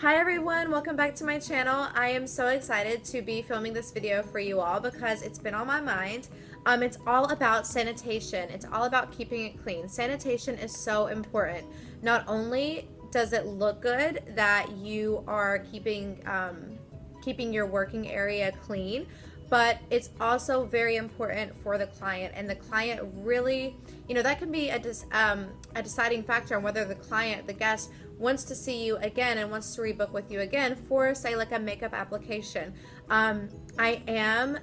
Hi everyone, welcome back to my channel. I am so excited to be filming this video for you all because it's been on my mind. It's all about sanitation. It's all about keeping it clean. Sanitation is so important. Not only does it look good that you are keeping your working area clean, but it's also very important for the client, and the client really, that can be a deciding factor on whether the guest wants to see you again and wants to rebook with you again for, say, like a makeup application. I am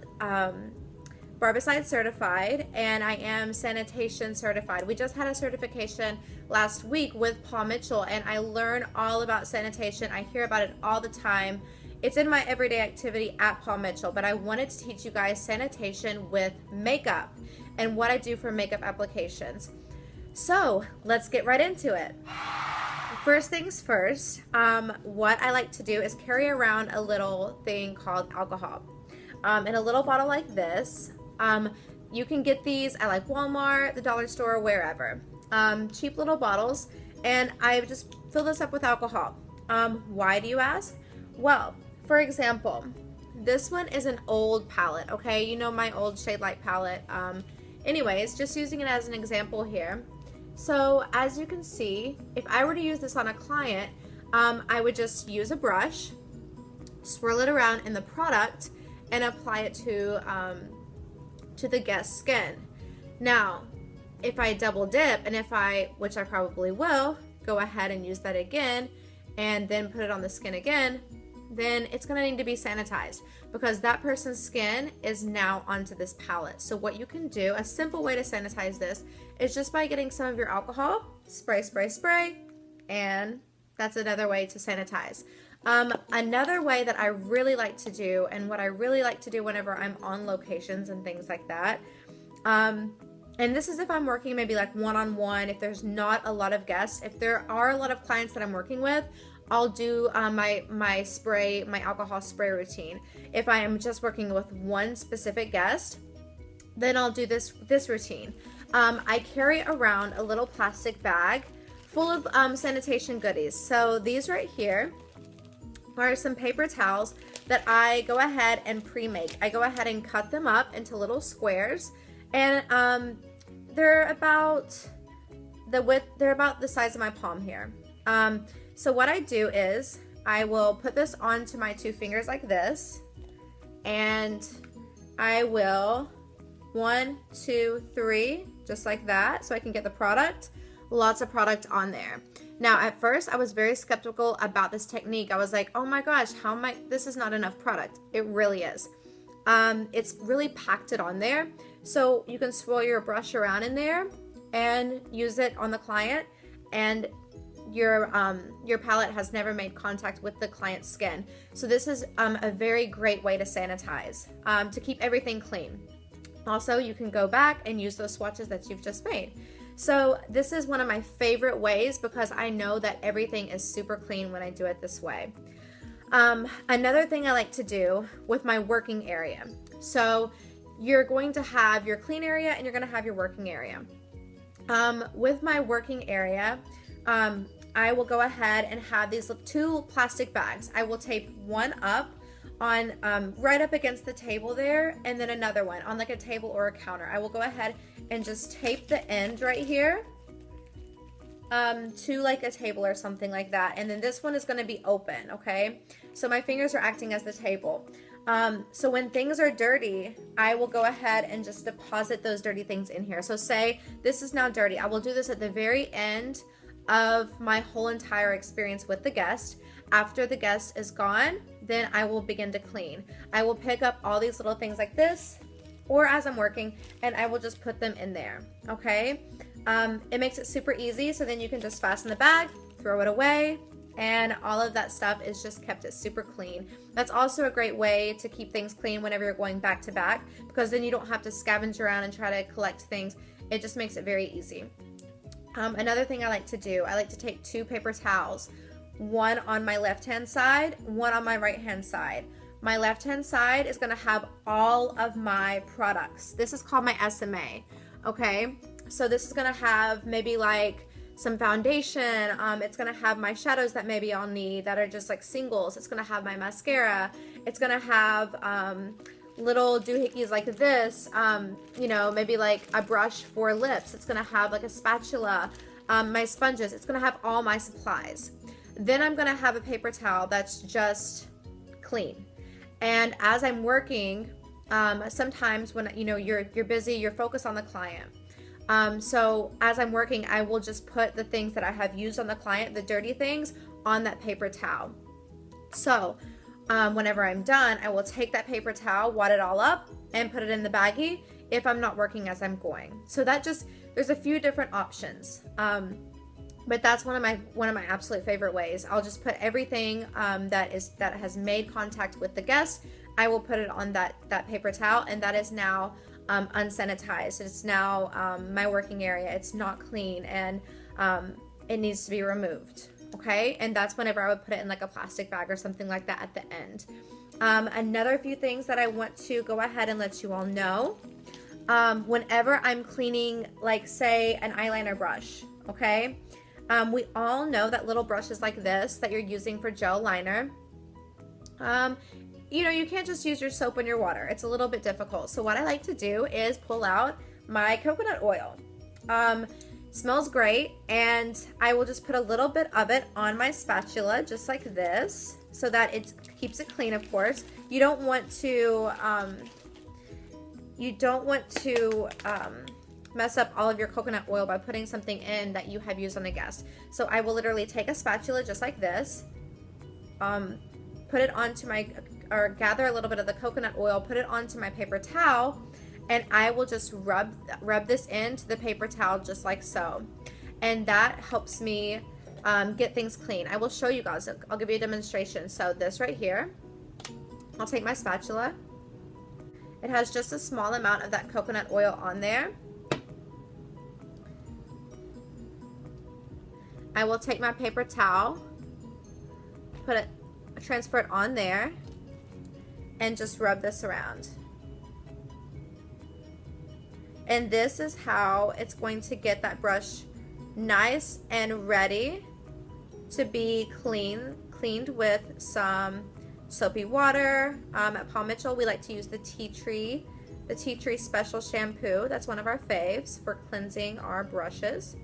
Barbicide Certified and I am Sanitation Certified. We just had a certification last week with Paul Mitchell, and I learn all about sanitation. I hear about it all the time. It's in my everyday activity at Paul Mitchell, but I wanted to teach you guys sanitation with makeup and what I do for makeup applications. So let's get right into it. First things first, what I like to do is carry around a little thing called alcohol in a little bottle like this. You can get these at like Walmart, the dollar store, wherever. Cheap little bottles, and I just fill this up with alcohol. Why do you ask? Well, for example, this one is an old palette, okay? You know my old Shade Light palette. Anyways, just using it as an example here. So as you can see, if I were to use this on a client, I would just use a brush, swirl it around in the product, and apply it to the guest's skin. Now, if I double dip, and which I probably will, go ahead and use that again, and then put it on the skin again, then it's going to need to be sanitized because that person's skin is now onto this palette. So what you can do, a simple way to sanitize this, is just by getting some of your alcohol, spray, spray, spray, and that's another way to sanitize. Another way that I really like to do, and what I really like to do whenever I'm on locations and things like that, and this is if I'm working maybe like one-on-one, if there's not a lot of guests. If there are a lot of clients that I'm working with, I'll do my alcohol spray routine. If I am just working with one specific guest, then I'll do this routine. I carry around a little plastic bag full of sanitation goodies. So these right here are some paper towels that I go ahead and pre-make. I go ahead and cut them up into little squares, and they're about the size of my palm here. So what I do is I will put this onto my two fingers like this, and I will 1, 2, 3, just like that, so I can get the product. Lots of product on there. Now, at first, I was very skeptical about this technique. I was like, oh my gosh, this is not enough product. It really is. It's really packed it on there. So you can swirl your brush around in there and use it on the client, and your palette has never made contact with the client's skin. So this is a very great way to sanitize, to keep everything clean. Also, you can go back and use those swatches that you've just made. So this is one of my favorite ways because I know that everything is super clean when I do it this way. Another thing I like to do with my working area. So you're going to have your clean area and you're going to have your working area. With my working area, I will go ahead and have these two plastic bags. I will tape one up on right up against the table there, and then another one on like a table or a counter. I will go ahead and just tape the end right here to like a table or something like that, and then this one is going to be open, okay? So my fingers are acting as the table. So when things are dirty, I will go ahead and just deposit those dirty things in here. So say this is now dirty. I will do this at the very end of my whole entire experience with the guest. After the guest is gone, then I will begin to clean. I will pick up all these little things like this, or as I'm working, and I will just put them in there, okay? It makes it super easy, so then you can just fasten the bag, throw it away, and all of that stuff is just kept it super clean. That's also a great way to keep things clean whenever you're going back to back, because then you don't have to scavenge around and try to collect things. It just makes it very easy. Another thing I like to do, I like to take two paper towels, one on my left-hand side, one on my right-hand side. My left-hand side is gonna have all of my products. This is called my SMA, okay? So this is gonna have maybe like some foundation. It's gonna have my shadows that maybe I'll need that are just like singles. It's gonna have my mascara. It's gonna have little doohickeys like this, you know, maybe like a brush for lips. It's gonna have like a spatula, my sponges. It's gonna have all my supplies. Then I'm gonna have a paper towel that's just clean. And as I'm working, sometimes when you know you're busy, you're focused on the client. So as I'm working, I will just put the things that I have used on the client, the dirty things, on that paper towel. So whenever I'm done, I will take that paper towel, wad it all up, and put it in the baggie if I'm not working as I'm going. So that just, there's a few different options. But that's one of my absolute favorite ways. I'll just put everything that has made contact with the guest. I will put it on that paper towel, and that is now unsanitized. It's now my working area. It's not clean, and it needs to be removed. Okay, and that's whenever I would put it in like a plastic bag or something like that at the end. Another few things that I want to go ahead and let you all know. Whenever I'm cleaning, like say an eyeliner brush, okay, we all know that little brushes like this that you're using for gel liner, you know, you can't just use your soap and your water. It's a little bit difficult. So what I like to do is pull out my coconut oil. Smells great, and I will just put a little bit of it on my spatula, just like this, so that it keeps it clean, of course. You don't want to mess up all of your coconut oil by putting something in that you have used on a guest. So I will literally take a spatula just like this, put it onto or gather a little bit of the coconut oil, put it onto my paper towel, and I will just rub this into the paper towel just like so. And that helps me get things clean. I will show you guys. I'll give you a demonstration. So this right here, I'll take my spatula. It has just a small amount of that coconut oil on there. I will take my paper towel, transfer it on there, and just rub this around. And this is how it's going to get that brush nice and ready to be cleaned with some soapy water. At Paul Mitchell, we like to use the tea tree special shampoo. That's one of our faves for cleansing our brushes.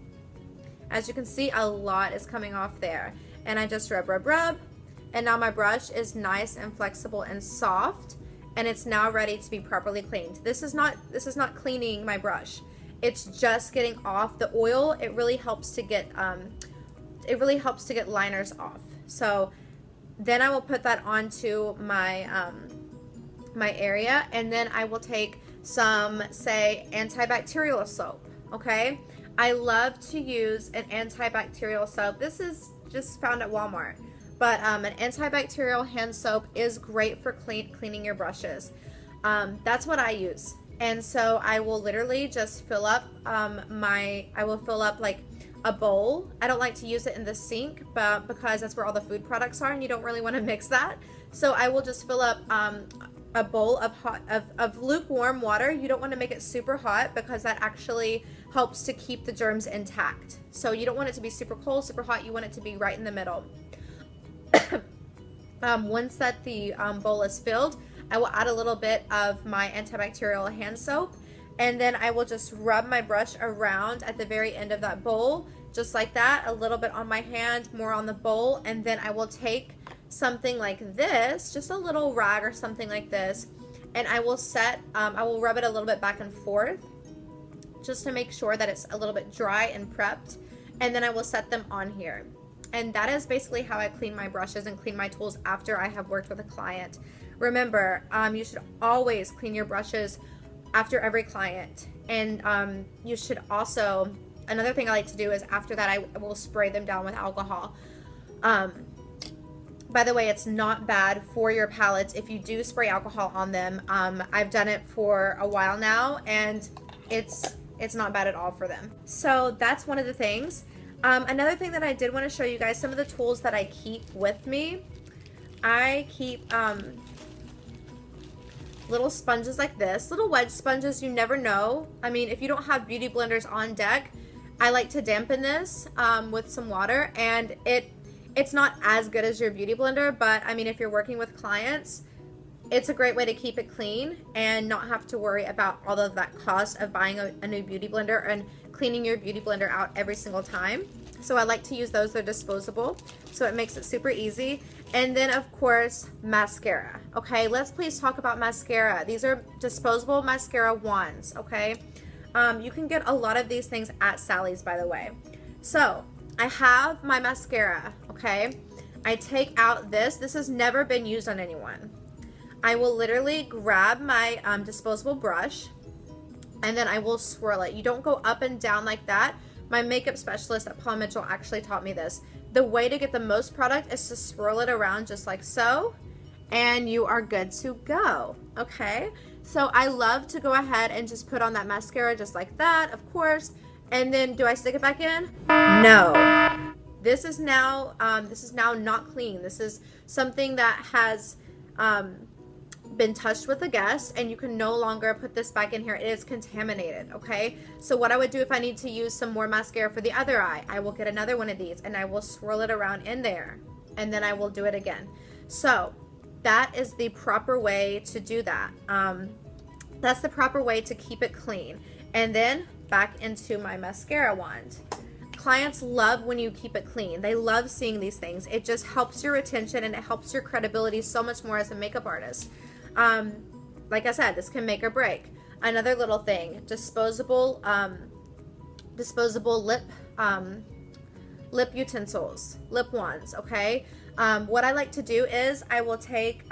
As you can see, a lot is coming off there. And I just rub, and now my brush is nice and flexible and soft, and it's now ready to be properly cleaned. This is not cleaning my brush. It's just getting off the oil. It really helps to get liners off. So then I will put that onto my my area, and then I will take some, say, antibacterial soap. Okay, I love to use an antibacterial soap. This is just found at Walmart. But an antibacterial hand soap is great for cleaning your brushes. That's what I use. And so I will literally just fill up I will fill up like a bowl. I don't like to use it in the sink, but because that's where all the food products are, and you don't really want to mix that. So I will just fill up a bowl of lukewarm water. You don't want to make it super hot, because that actually helps to keep the germs intact. So you don't want it to be super cold, super hot. You want it to be right in the middle. Once that the bowl is filled, I will add a little bit of my antibacterial hand soap, and then I will just rub my brush around at the very end of that bowl, just like that, a little bit on my hand, more on the bowl, and then I will take something like this, just a little rag or something like this, and I will rub it a little bit back and forth, just to make sure that it's a little bit dry and prepped, and then I will set them on here. And that is basically how I clean my brushes and clean my tools after I have worked with a client. Remember, you should always clean your brushes after every client. And you should also, another thing I like to do is after that, I will spray them down with alcohol. By the way, it's not bad for your palettes if you do spray alcohol on them. I've done it for a while now, and it's not bad at all for them. So that's one of the things. Another thing that I did want to show you guys, some of the tools that I keep with me. I keep little sponges like this, little wedge sponges. You never know. I mean, if you don't have beauty blenders on deck, I like to dampen this with some water, and it's not as good as your beauty blender, but I mean, if you're working with clients, it's a great way to keep it clean and not have to worry about all of that cost of buying a new beauty blender and cleaning your beauty blender out every single time. So I like to use those. They're disposable, so it makes it super easy. And then of course, mascara. Okay, let's please talk about mascara. These are disposable mascara wands, okay? You can get a lot of these things at Sally's, by the way. So I have my mascara, okay? I take out this has never been used on anyone. I will literally grab my disposable brush, and then I will swirl it. You don't go up and down like that. My makeup specialist at Paul Mitchell actually taught me this. The way to get the most product is to swirl it around just like so, and you are good to go, okay? So I love to go ahead and just put on that mascara just like that, of course. And then do I stick it back in? No. This is now not clean. This is something that has been touched with a guest, and you can no longer put this back in here. It is contaminated, okay? So what I would do if I need to use some more mascara for the other eye, I will get another one of these and I will swirl it around in there, and then I will do it again. So that is the proper way to do that. That's the proper way to keep it clean. And then back into my mascara wand. Clients love when you keep it clean. They love seeing these things. It just helps your retention, and it helps your credibility so much more as a makeup artist. Like I said, this can make or break. Another little thing, disposable lip utensils, lip wands, okay? What I like to do is I will take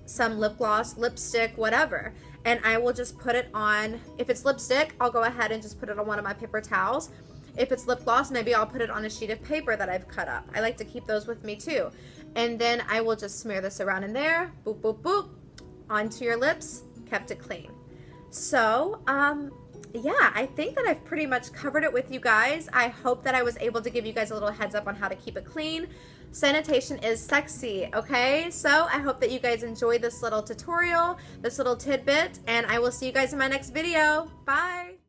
some lip gloss, lipstick, whatever, and I will just put it on. If it's lipstick, I'll go ahead and just put it on one of my paper towels. If it's lip gloss, maybe I'll put it on a sheet of paper that I've cut up. I like to keep those with me too. And then I will just smear this around in there, boop, boop, boop, onto your lips, kept it clean. So, yeah, I think that I've pretty much covered it with you guys. I hope that I was able to give you guys a little heads up on how to keep it clean. Sanitation is sexy, okay? So I hope that you guys enjoyed this little tutorial, this little tidbit, and I will see you guys in my next video. Bye!